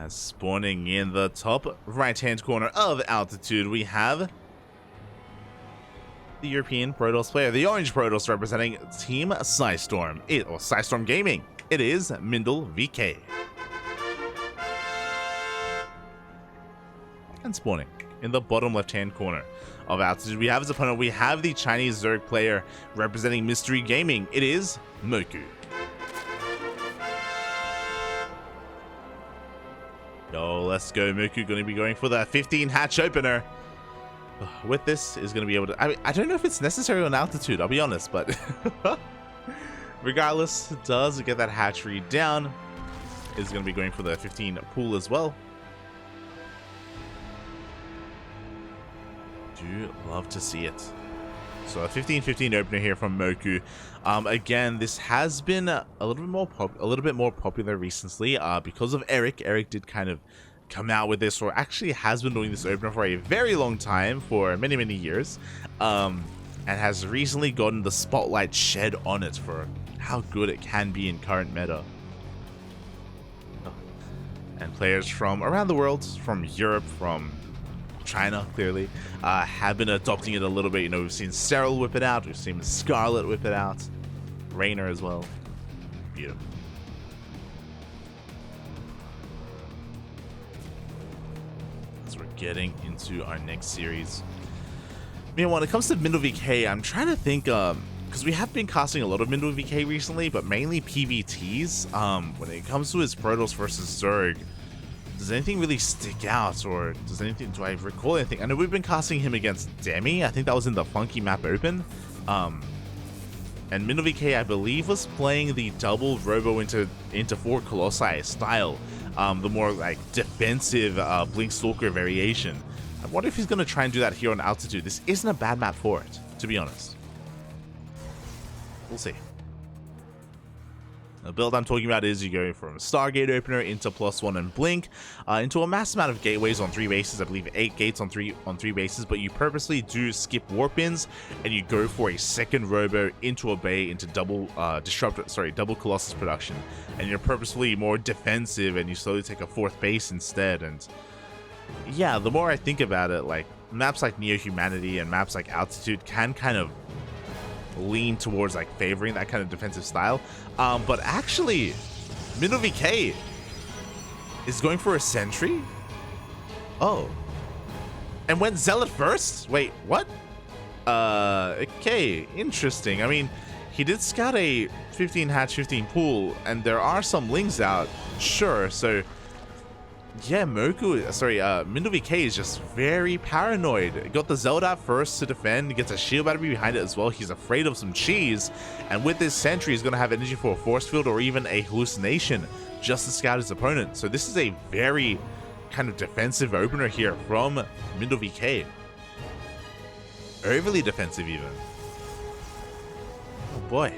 As spawning in the top right-hand corner of altitude, we have the European Protoss player, the orange Protoss representing Team Psystorm, or Psystorm Gaming. It is MindelVK. And spawning in the bottom left-hand corner of altitude, we have his opponent. We have the Chinese Zerg player representing Mystery Gaming. It is Mokou. Yo, let's go. Mokou going to be going for that 15 hatch opener. With this, is going to be able to... I don't know if it's necessary on altitude, I'll be honest, but... regardless, it does get that hatchery down. Is going to be going for the 15 pool as well. Do love to see it. So a 15-15 opener here from Mokou. Again, this has been a little bit more popular recently because of Eric. Eric did kind of come out with this, or actually has been doing this opener for a very long time, for many years, and has recently gotten the spotlight shed on it for how good it can be in current meta. And players from around the world, from Europe, from China, clearly, have been adopting it a little bit. You know, we've seen Cyril whip it out, we've seen Scarlet whip it out, Rainer as well. Beautiful. As we're getting into our next series. I mean, when it comes to MindelVK, I'm trying to think, because we have been casting a lot of MindelVK recently, but mainly PvTs. When it comes to his Protoss versus Zerg, does anything really stick out, or do I recall anything? I know we've been casting him against Demi. I think that was in the Funky Map Open. And MindelVK, I believe, was playing the double Robo into 4 Colossi style, the more like defensive Blink Stalker variation. I wonder if he's going to try and do that here on altitude. This isn't a bad map for it, to be honest. We'll see. The build I'm talking about is you go from Stargate opener into +1 and Blink, into a mass amount of gateways on 3 bases. I believe 8 gates on 3 bases, but you purposely do skip warp ins and you go for a second Robo into a bay into double Colossus production, and you're purposefully more defensive and you slowly take a 4th base instead. And yeah, the more I think about it, like maps like Neo Humanity and maps like Altitude can kind of lean towards like favoring that kind of defensive style, but actually MindelVK is going for a sentry. Oh, and went Zealot first. Wait, what? Okay, interesting. I mean, he did scout a 15 hatch 15 pool, and there are some lings out, sure. So yeah, MindelVK is just very paranoid. Got the Zealot out first to defend, gets a shield battery behind it as well. He's afraid of some cheese, and with this sentry, he's going to have energy for a force field or even a hallucination just to scout his opponent. So this is a very kind of defensive opener here from MindelVK. Overly defensive even. Oh boy.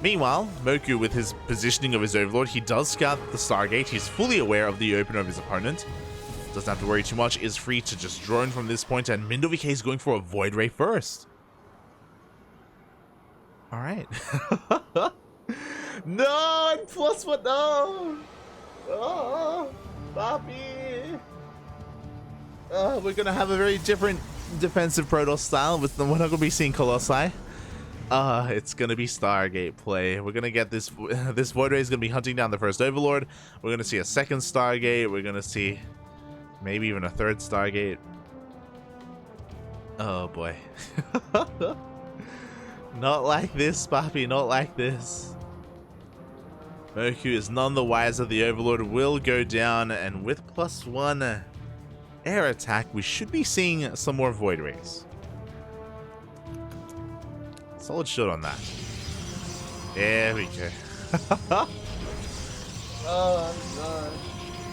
Meanwhile, Mokou, with his positioning of his Overlord, he does scout the Stargate. He's fully aware of the opener of his opponent. Doesn't have to worry too much. Is free to just drone from this point, and MindelVK is going for a Void Ray first. Alright. No! +1, no! Oh, Bobby! We're going to have a very different defensive Protoss style. We're not going to be seeing Colossi. It's gonna be Stargate play. We're gonna get this Void Ray is gonna be hunting down the first Overlord. We're gonna see a second Stargate. We're gonna see maybe even a third Stargate. Oh boy. Not like this, Papi, not like this. Mokou is none the wiser. The Overlord will go down, and with +1 air attack, we should be seeing some more Void Rays. Solid shot on that. There we go. Oh god.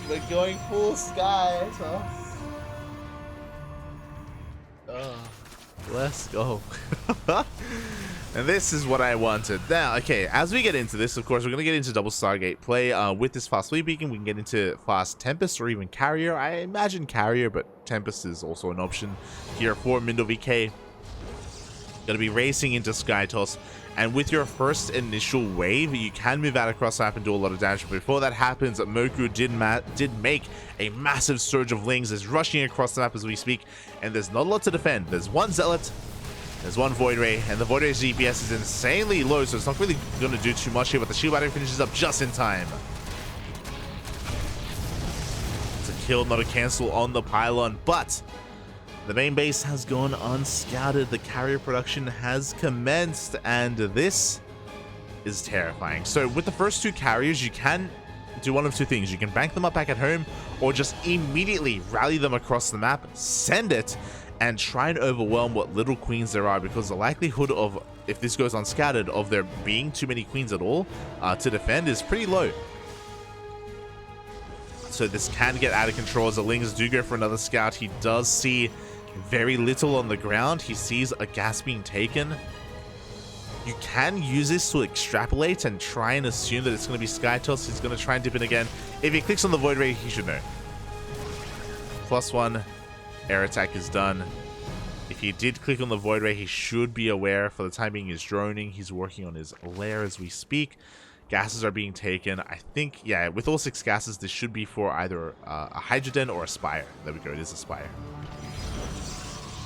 We're going full sky. Oh, let's go. And this is what I wanted. Now, okay, as we get into this, of course, we're going to get into double Stargate play. With this fast Fleet Beacon, we can get into fast Tempest or even Carrier. I imagine Carrier, but Tempest is also an option here for MindelVK. Going to be racing into Skytoss, And with your first initial wave, you can move out across the map and do a lot of damage. But before that happens, Mokou did make a massive surge of Lings, is rushing across the map as we speak, and there's not a lot to defend. There's one Zealot, there's one Void Ray, and the Void Ray's DPS is insanely low, so it's not really going to do too much here, but the shield battery finishes up just in time. It's a kill, not a cancel on the pylon, but the main base has gone unscouted. The carrier production has commenced, and this is terrifying. So with the first two carriers, you can do one of two things. You can bank them up back at home, or just immediately rally them across the map, send it, and try and overwhelm what little queens there are, because the likelihood of, if this goes unscouted, of there being too many queens at all to defend is pretty low. So this can get out of control as the Lings do go for another scout. He does see very little on the ground. He sees a gas being taken. You can use this to extrapolate and try and assume that it's going to be Sky Toss. He's going to try and dip in again. If he clicks on the Void Ray, he should know. +1 air attack is done. If he did click on the Void Ray, he should be aware. For the time being, he's droning. He's working on his lair as we speak. Gases are being taken. I think, yeah, with all 6 gases, this should be for either a Hydroden or a Spire. There we go. It is a Spire.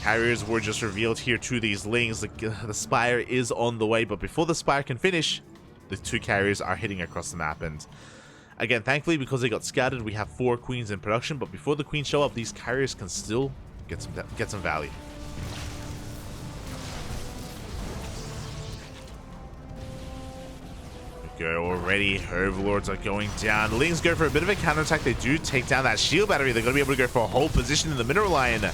Carriers were just revealed here to these Lings. The Spire is on the way, but before the Spire can finish, the 2 carriers are hitting across the map. And again, thankfully, because they got scouted, we have 4 queens in production, but before the queens show up, these carriers can still get some value. Go already. Overlords are going down. Lings go for a bit of a counterattack. They do take down that shield battery. They're going to be able to go for a whole position in the mineral line. Not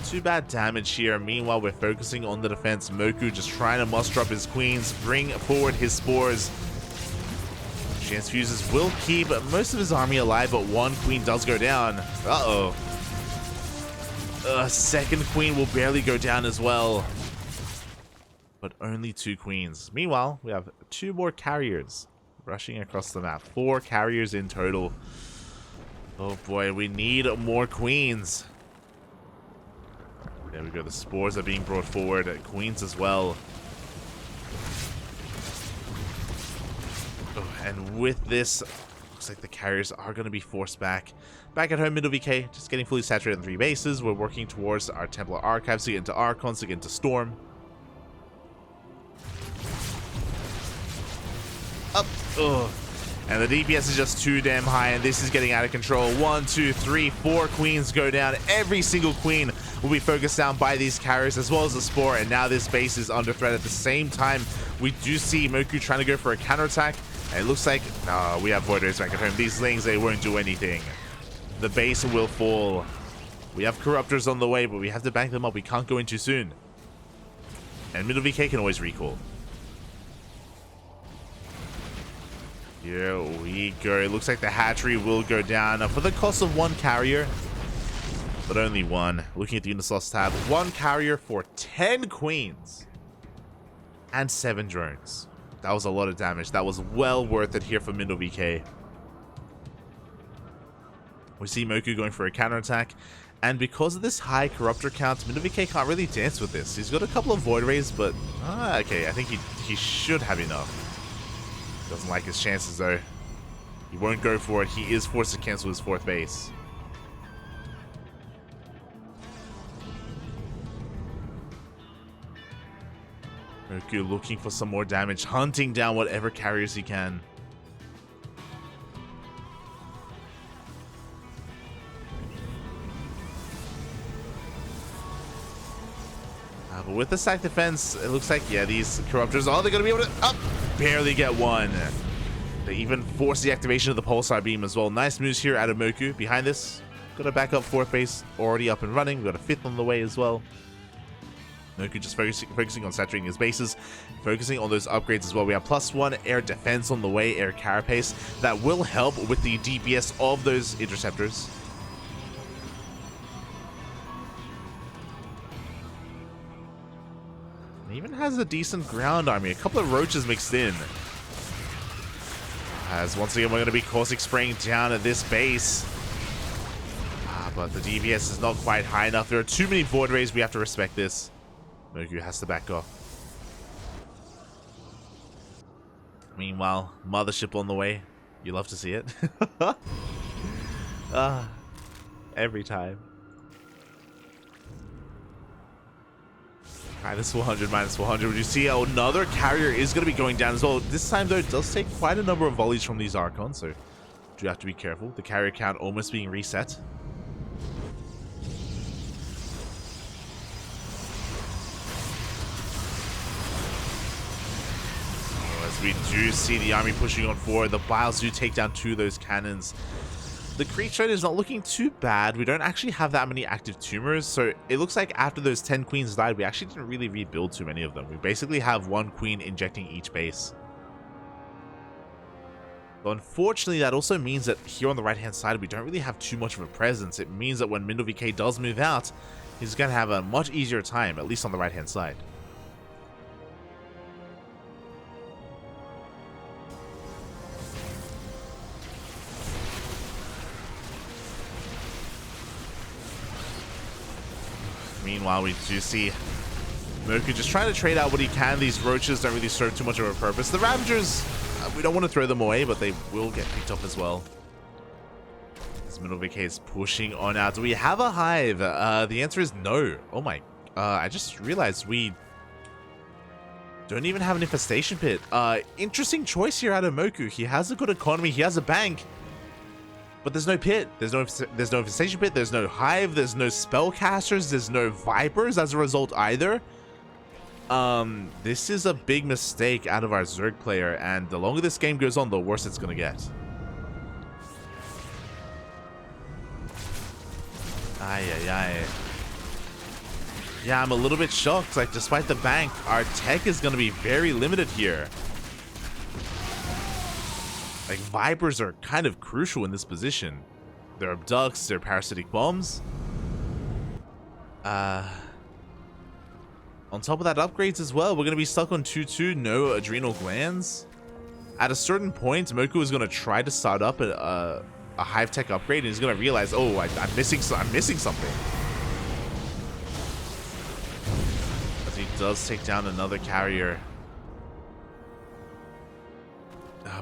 too bad damage here. Meanwhile, we're focusing on the defense. Mokou just trying to muster up his queens, bring forward his spores. Chance Fuses will keep most of his army alive, but one queen does go down. Uh-oh. Second queen will barely go down as well. But only 2 queens. Meanwhile, we have 2 more carriers rushing across the map. 4 carriers in total. Oh boy, we need more queens. There we go. The spores are being brought forward. Queens as well. Oh, and with this, looks like the carriers are going to be forced back. Back at home, MindelVK, just getting fully saturated on 3 bases. We're working towards our Templar Archives to get into Archons, to get into Storm. Up. Ugh. And the DPS is just too damn high, and this is getting out of control. 1, 2, 3, 4 queens go down. Every single queen will be focused down by these carriers, as well as the Spore, and now this base is under threat. At the same time, we do see Mokou trying to go for a counterattack, and it looks like we have Void Rays back at home. These Lings, they won't do anything. The base will fall. We have Corruptors on the way, but we have to bank them up. We can't go in too soon. And MindelVK can always recall. Here we go. It looks like the hatchery will go down for the cost of 1 carrier, but only 1. Looking at the Unisloss tab, 1 carrier for 10 queens and 7 drones. That was a lot of damage. That was well worth it here for MindelVK. We see Mokou going for a counterattack, and because of this high Corruptor count, MindelVK can't really dance with this. He's got a couple of Void Rays, but okay, I think he should have enough. Doesn't like his chances though. He won't go for it. He is forced to cancel his 4th base. Mokou looking for some more damage, hunting down whatever carriers he can. But with the stack defense, it looks like, yeah, these Corruptors, they're going to be able to barely get 1. They even force the activation of the Pulsar Beam as well. Nice moves here out of Mokou. Behind this, got a backup 4th base already up and running. We've got a 5th on the way as well. Mokou just focusing on saturating his bases, focusing on those upgrades as well. We have +1 air defense on the way, air carapace. That will help with the DPS of those interceptors. He even has a decent ground army. A couple of roaches mixed in. As once again, we're going to be caustic spraying down at this base. But the DPS is not quite high enough. There are too many Void Rays. We have to respect this. Mokou has to back off. Meanwhile, Mothership on the way. You love to see it. Every time. Minus 400, minus 400. Would you see another carrier is going to be going down as well? This time, though, it does take quite a number of volleys from these Archons, so do have to be careful. The carrier count almost being reset. As we do see the army pushing on forward, the Biles do take down 2 of those cannons. The creep trade is not looking too bad. We don't actually have that many active tumors, so it looks like after those 10 queens died, we actually didn't really rebuild too many of them. We basically have 1 queen injecting each base. But unfortunately, that also means that here on the right-hand side, we don't really have too much of a presence. It means that when MindelVK does move out, he's going to have a much easier time, at least on the right-hand side. Meanwhile, we do see Mokou just trying to trade out what he can. These roaches don't really serve too much of a purpose. The Ravagers, we don't want to throw them away, but they will get picked up as well. As MindelVK is pushing on out. Do we have a hive? The answer is no. Oh my. I just realized we don't even have an infestation pit. Interesting choice here out of Mokou. He has a good economy. He has a bank. But there's no pit, there's no infestation pit, there's no hive, there's no spellcasters, there's no vipers as a result either. This is a big mistake out of our Zerg player, and the longer this game goes on, the worse it's gonna get. Yeah, I'm a little bit shocked. Like, despite the bank, our tech is gonna be very limited here. Like, Vipers are kind of crucial in this position. They're abducts, they're parasitic bombs. On top of that, upgrades as well. We're going to be stuck on 2-2, no adrenal glands. At a certain point, Mokou is going to try to start up a hive tech upgrade, and he's going to realize, oh, I'm missing something. As he does take down another carrier.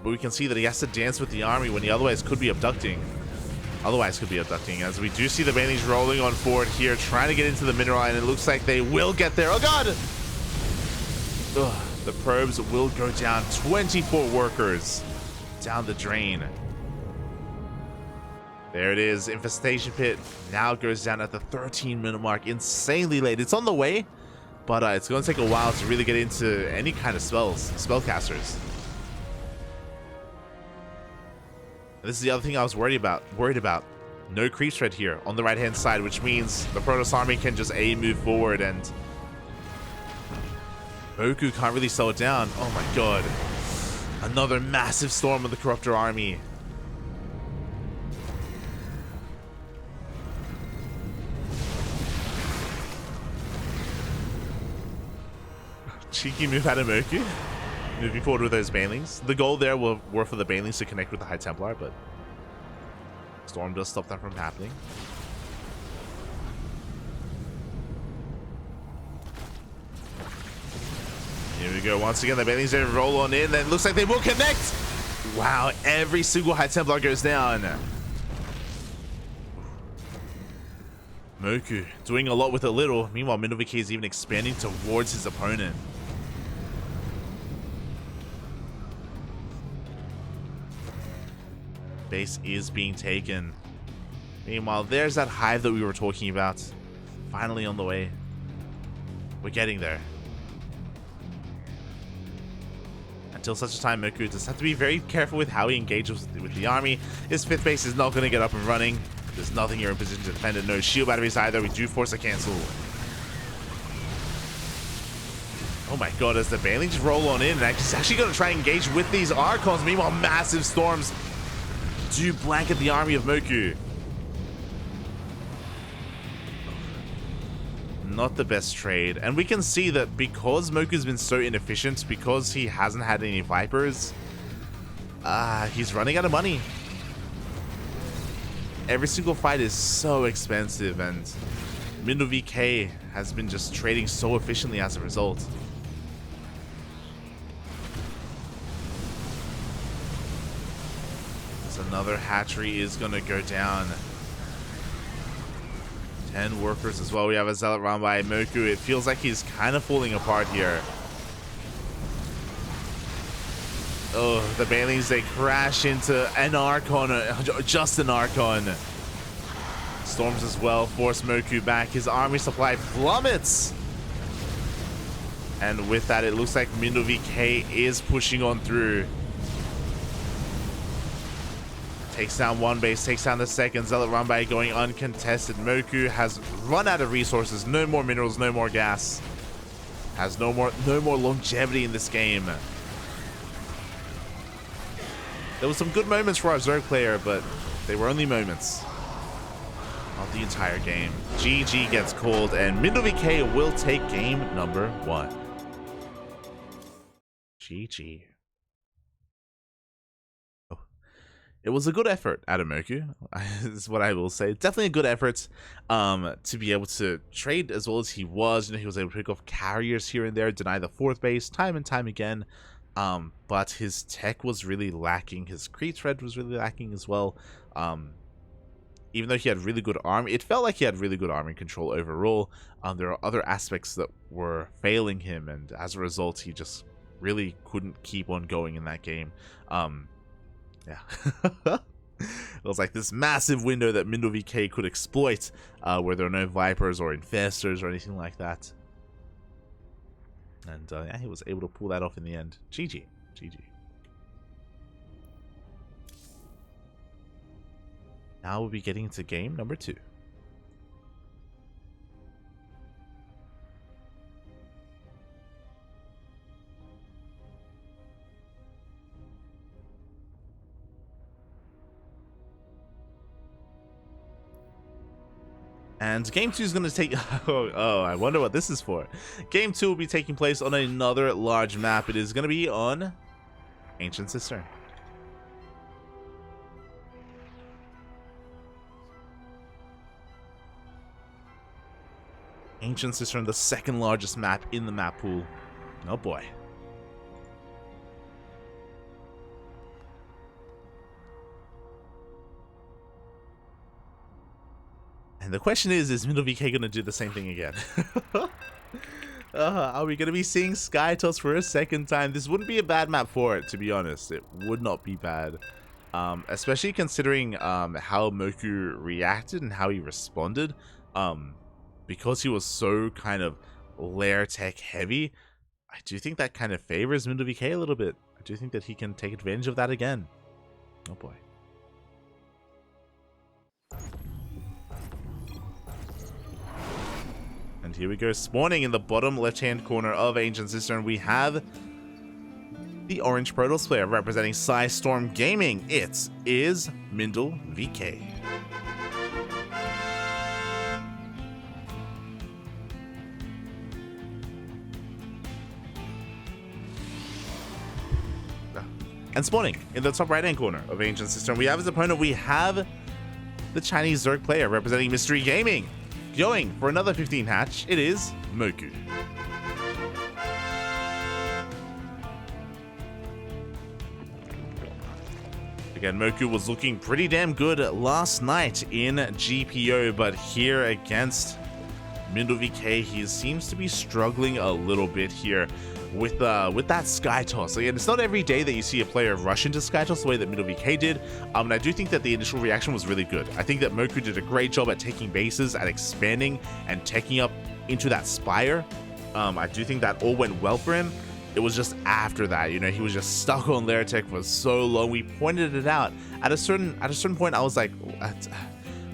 But we can see that he has to dance with the army when he otherwise could be abducting. As we do see the Banelings rolling on forward here, trying to get into the mineral, and it looks like they will get there. Oh god! Ugh, the probes will go down. 24 workers down the drain. There it is. Infestation pit now goes down at the 13-minute mark. Insanely late. It's on the way, but it's going to take a while to really get into any kind of spellcasters. This is the other thing I was worried about. No creep threat here on the right-hand side, which means the Protoss army can just move forward, and Mokou can't really slow it down. Oh my god. Another massive storm of the Corruptor army. Cheeky move out of Mokou. Moving forward with those Banelings. The goal there were for the Banelings to connect with the High Templar, but Storm does stop that from happening. Here we go. Once again, the Banelings are roll on in. Then it looks like they will connect. Wow, every single High Templar goes down. Mokou doing a lot with a little. Meanwhile, MindelVK is even expanding towards his opponent. Base is being taken. Meanwhile, there's that hive that we were talking about. Finally on the way. We're getting there. Until such a time, Mokou just have to be very careful with how he engages with the army. His 5th base is not going to get up and running. There's nothing here in position to defend it. No shield batteries either. We do force a cancel. Oh my god, as the Banelings roll on in, and he's actually going to try and engage with these Archons. Meanwhile, massive storms do blanket the army of Mokou. Not the best trade. And we can see that because Mokou's been so inefficient, because he hasn't had any Vipers, he's running out of money. Every single fight is so expensive, and MindelVK has been just trading so efficiently as a result. Another hatchery is going to go down. 10 workers as well. We have a zealot run by Mokou. It feels like he's kind of falling apart here. Oh, the Banelings, they crash into an Archon, just an Archon. Storms as well, force Mokou back. His army supply plummets. And with that, it looks like MindelVK is pushing on through. Takes down one base, takes down the second. Zealot run by going uncontested. Mokou has run out of resources. No more minerals, no more gas. Has no more longevity in this game. There was some good moments for our Zerg player, but they were only moments. Not the entire game. GG gets called, and MindelVK will take game number 1. GG. It was a good effort out of Mokou, is what I will say. Definitely a good effort to be able to trade as well as he was. You know, he was able to pick off carriers here and there, deny the 4th base time and time again. But his tech was really lacking. His Crete thread was really lacking as well. Even though he had really good army, it felt like he had really good army control overall. There are other aspects that were failing him, and as a result, he just really couldn't keep on going in that game. Yeah. It was like this massive window that MindelVK could exploit, where there are no Vipers or Infestors or anything like that. And yeah, he was able to pull that off in the end. GG. GG. Now we'll be getting into game number 2. And game 2 is going to take... Oh, I wonder what this is for. Game 2 will be taking place on another large map. It is going to be on Ancient Cistern. Ancient Cistern, the 2nd largest map in the map pool. Oh boy. And the question is MindelVK going to do the same thing again? Are we going to be seeing Skytoss for a 2nd time? This wouldn't be a bad map for it, to be honest. It would not be bad. Especially considering how Mokou reacted and how he responded. Because he was so kind of lair tech heavy, I do think that kind of favors MindelVK a little bit. I do think that he can take advantage of that again. Oh boy. And here we go, spawning in the bottom left-hand corner of Ancient Cistern, we have the orange Protoss player representing Storm Gaming. It is MindelVK. And spawning in the top right-hand corner of Ancient Cistern, we have his opponent. We have the Chinese Zerg player representing Mystery Gaming. Going for another 15 hatch, it is Mokou. Again, Mokou was looking pretty damn good last night in GPO, but here against MindelVK, he seems to be struggling a little bit here with that Skytoss. Again, it's not every day that you see a player rush into Skytoss the way that MindelVK did, and I do think that the initial reaction was really good. I think that Mokou did a great job at taking bases, at expanding and taking up into that spire. I do think that all went well for him. It was just after that, you know, he was just stuck on lair tech for so long. We pointed it out at a certain point. I was like,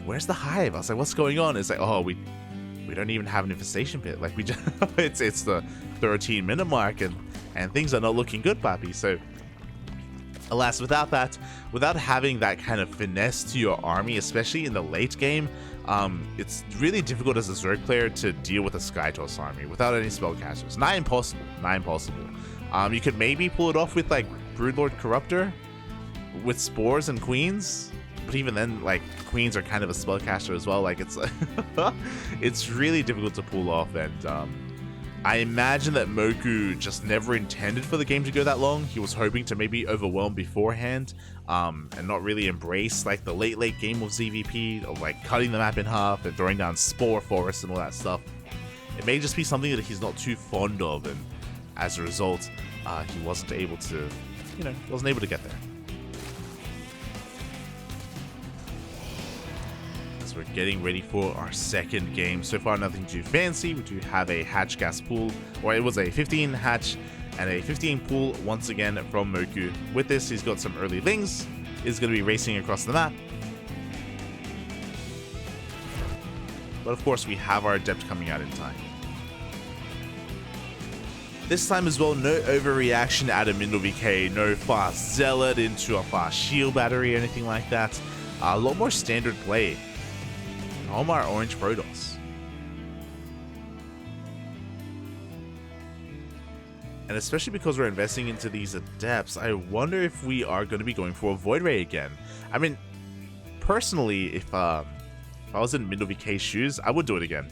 where's the hive? I was like, what's going on? It's like, oh, we don't even have an infestation pit. Like, we just it's the 13-minute mark, and things are not looking good, Papi. So alas, without having that kind of finesse to your army, especially in the late game, it's really difficult as a Zerg player to deal with a Skytoss army without any spellcasters. Not impossible. You could maybe pull it off with like Broodlord Corruptor with Spores and Queens, But even then, like, queens are kind of a spellcaster as well. Like, it's it's really difficult to pull off. And I imagine that Mokou just never intended for the game to go that long. He was hoping to maybe overwhelm beforehand, and not really embrace like the late game of ZVP, of like cutting the map in half and throwing down Spore Forest and all that stuff. It may just be something that he's not too fond of, and as a result, he wasn't able to, wasn't able to get there. As we're getting ready for our second game, so far nothing too fancy. We do have a hatch gas pool, or it was a 15 hatch and a 15 pool once again from Mokou. With this, he's got some early lings. Is going to be racing across the map. But of course, we have our Adept coming out in time. This time as well, no overreaction out of MindelVK, no fast Zealot into a fast shield battery or anything like that. A lot more standard play. Omar Orange Protoss. And especially because we're investing into these Adepts, I wonder if we are going to be going for a Void Ray again. I mean, personally, if I was in MindelVK's shoes, I would do it again,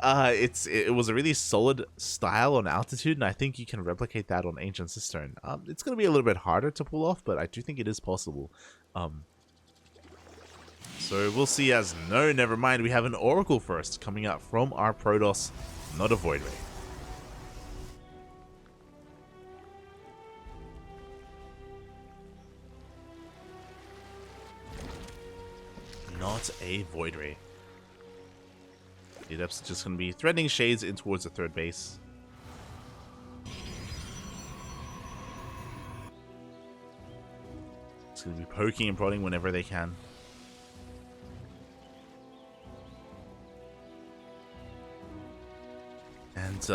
It was a really solid style on altitude, and I think you can replicate that on Ancient Cistern. It's going to be a little bit harder to pull off, but I do think it is possible. So we'll see. As no, never mind. We have an Oracle first coming out from our Protoss, not a Void Ray. Not a Void Ray. The Adepts are just going to be threading shades in towards the third base. It's going to be poking and prodding whenever they can. And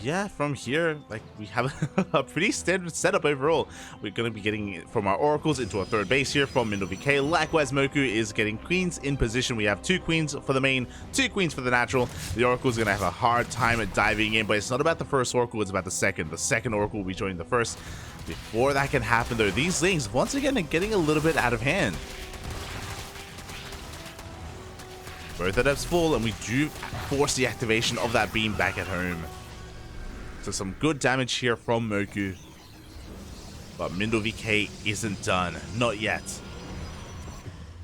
yeah, from here, like, we have a pretty standard setup overall. We're going to be getting from our Oracles into a third base here from MindelVK. Likewise, Mokou is getting queens in position. We have 2 queens for the main, 2 queens for the natural. The Oracle is going to have a hard time at diving in, but it's not about the first Oracle, it's about the second. The second Oracle will be joining the first. Before that can happen, though, these things, once again, are getting a little bit out of hand. Both Adepts full, and we do force the activation of that beam back at home. So some good damage here from Mokou. But MindelVK isn't done. Not yet.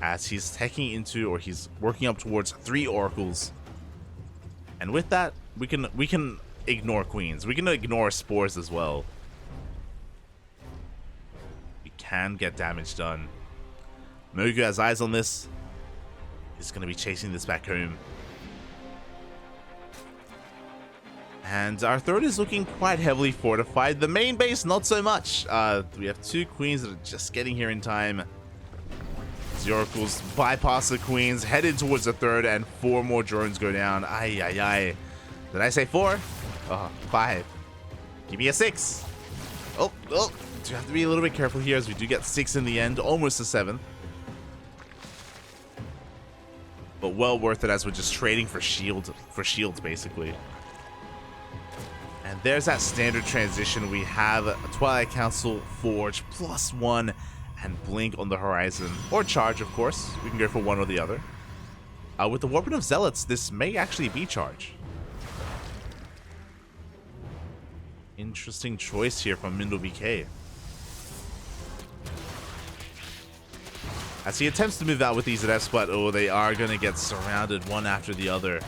As he's taking into, or he's working up towards 3 Oracles. And with that, we can ignore Queens. We can ignore Spores as well. We can get damage done. Mokou has eyes on this. Is going to be chasing this back home. And our third is looking quite heavily fortified. The main base, not so much. We have 2 queens that are just getting here in time. The Oracles bypass the queens, headed towards the third, and 4 more drones go down. Ay, ay, ay. Did I say 4? Oh, 5. Give me a 6. Oh, do have to be a little bit careful here, as we do get 6 in the end, almost a 7. But well worth it, as we're just trading for shields, basically. And there's that standard transition. We have a Twilight Council, Forge, +1, and Blink on the horizon. Or Charge, of course. We can go for one or the other. With the Warping of Zealots, this may actually be Charge. Interesting choice here from MindelVK. As he attempts to move out with these Adepts, but oh, they are going to get surrounded one after the other.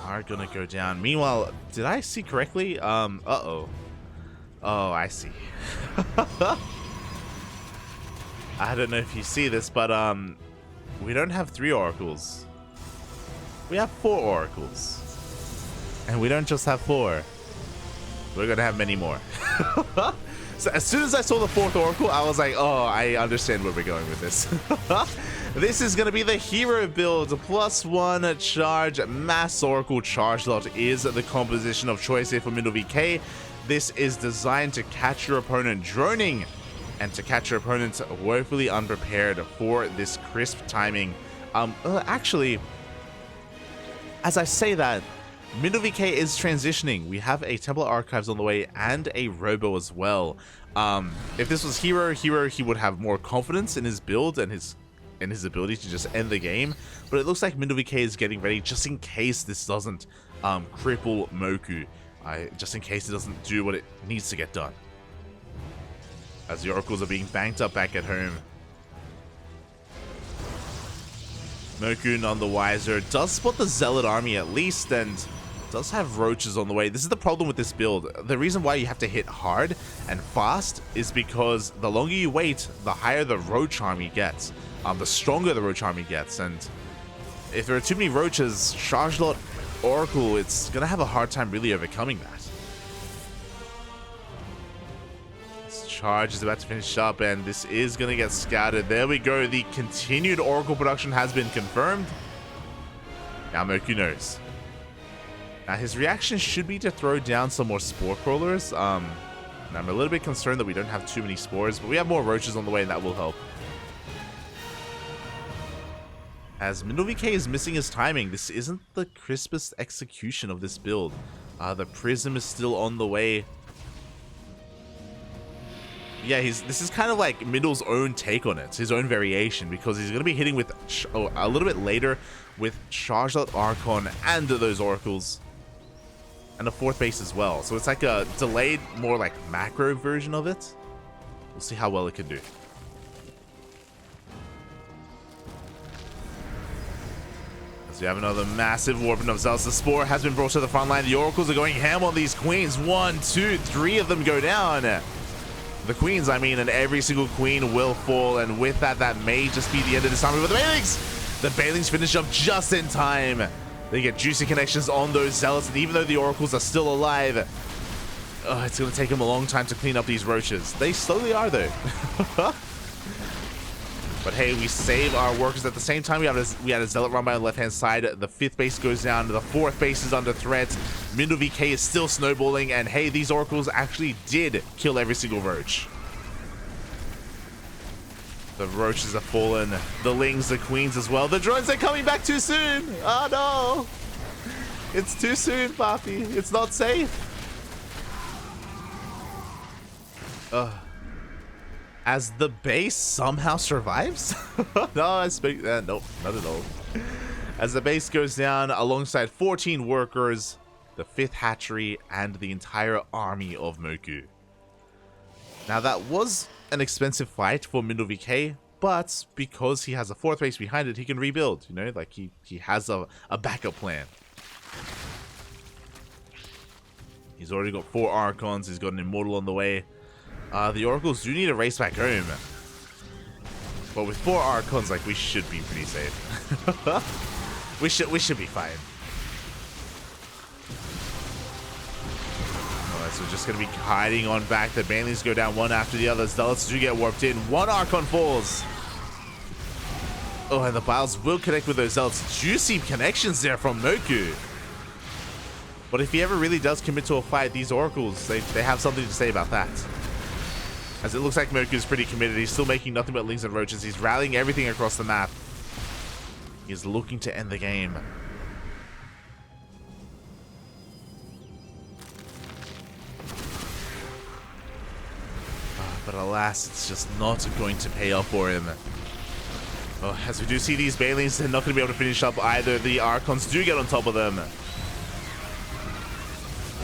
Are going to go down. Meanwhile, did I see correctly? Uh-oh. Oh, I see. I don't know if you see this, but we don't have 3 Oracles. We have 4 Oracles. And we don't just have 4. We're going to have many more. So as soon as I saw the 4th Oracle, I was like, oh, I understand where we're going with this. This is going to be the hero build. +1 charge. Mass Oracle charge lot is the composition of choice here for MindelVK. This is designed to catch your opponent droning and to catch your opponent woefully unprepared for this crisp timing. Actually, as I say that, MindelVK is transitioning. We have a Temple Archives on the way and a Robo as well. If this was Hero, he would have more confidence in his build and his ability to just end the game. But it looks like MindelVK is getting ready just in case this doesn't cripple Mokou. Just in case it doesn't do what it needs to get done. As the Oracles are being banked up back at home. Mokou, none the wiser, does spot the Zealot army at least, and does have roaches on the way. This is the problem with this build. The reason why you have to hit hard and fast is because the longer you wait, the higher the roach army gets. The stronger the roach army gets, and if there are too many roaches, Chargelot Oracle, it's gonna have a hard time really overcoming that. This charge is about to finish up, and this is gonna get scouted. There we go. The continued Oracle production has been confirmed. Now Mokou knows. Now his reaction should be to throw down some more spore crawlers. And I'm a little bit concerned that we don't have too many spores, but we have more roaches on the way, and that will help. As MindelVK is missing his timing, this isn't the crispest execution of this build. The Prism is still on the way. Yeah, this is kind of like Mindel's own take on it, his own variation, because he's going to be hitting with a little bit later with Chargelot Archon and those Oracles. And a fourth base as well. So it's like a delayed, more like macro version of it. We'll see how well it can do. We have another massive warping of Zealous. The Spore has been brought to the front line. The Oracles are going ham on these Queens. 1, 2, 3 of them go down. The Queens, I mean, and every single Queen will fall. And with that, that may just be the end of this army. But the Banelings! The Banelings finish up just in time. They get juicy connections on those Zealots. And even though the Oracles are still alive, it's going to take them a long time to clean up these roaches. They slowly are, though. But hey, we save our workers at the same time. We had a Zealot run by on the left-hand side. The 5th base goes down. The 4th base is under threat. MindelVK is still snowballing. And hey, these Oracles actually did kill every single roach. The roaches are fallen. The Lings, the Queens as well. The drones are coming back too soon. Oh no. It's too soon, Papi. It's not safe. As the base somehow survives? No, I speak. Nope, not at all. As the base goes down alongside 14 workers, the 5th hatchery, and the entire army of Mokou. Now that was an expensive fight for MindelVK, but because he has a 4th base behind it, he can rebuild. You know, like he has a backup plan. He's already got 4 Archons. He's got an Immortal on the way. The Oracles do need to race back home. But with 4 Archons, like, we should be pretty safe. we should be fine. Alright, so we're just gonna be hiding on back. The Banelings go down one after the other. Zealots do get warped in. 1 Archon falls. Oh, and the Biles will connect with those Zealots. Juicy connections there from Mokou. But if he ever really does commit to a fight, these Oracles, they have something to say about that. As it looks like Mokou is pretty committed. He's still making nothing but Lings and Roaches. He's rallying everything across the map. He's looking to end the game. But alas, it's just not going to pay off for him. As we do see these Banelings, they're not going to be able to finish up either. The Archons do get on top of them.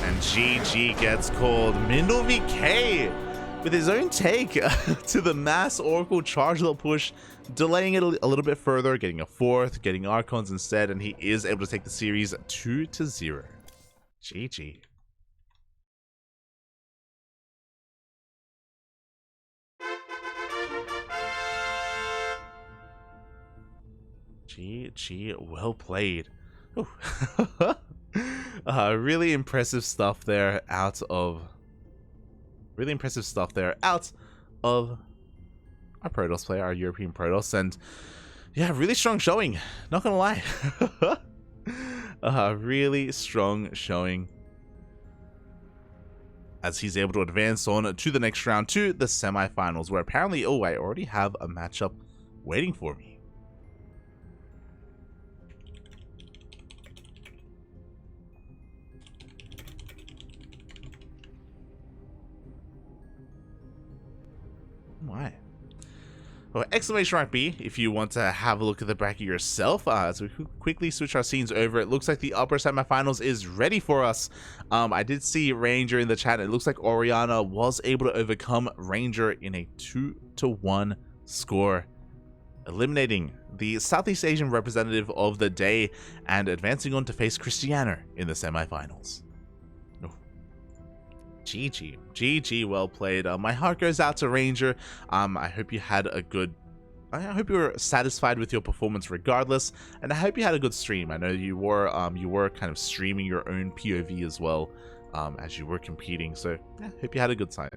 And GG gets called. MindelVK with his own take to the mass Oracle Chargelot push, delaying it a little bit further, getting a 4th, getting Archons instead, and he is able to take the series 2-0. GG. GG, well played. Really impressive stuff there out of our Protoss player, our European Protoss, and yeah, really strong showing, not gonna lie. Really strong showing as he's able to advance on to the next round, to the semifinals, where apparently, I already have a matchup waiting for me. my. Well, exclamation mark B if you want to have a look at the bracket yourself. As we quickly switch our scenes over, it looks like the upper semifinals is ready for us. I did see Ranger in the chat. It looks like Oriana was able to overcome Ranger in a 2-1 score, eliminating the Southeast Asian representative of the day and advancing on to face Cristiano in the semifinals. GG, well played. My heart goes out to Ranger. I hope you had a good... I hope you were satisfied with your performance regardless, and I hope you had a good stream. I know you were kind of streaming your own POV as well, as you were competing. So yeah, hope you had a good time.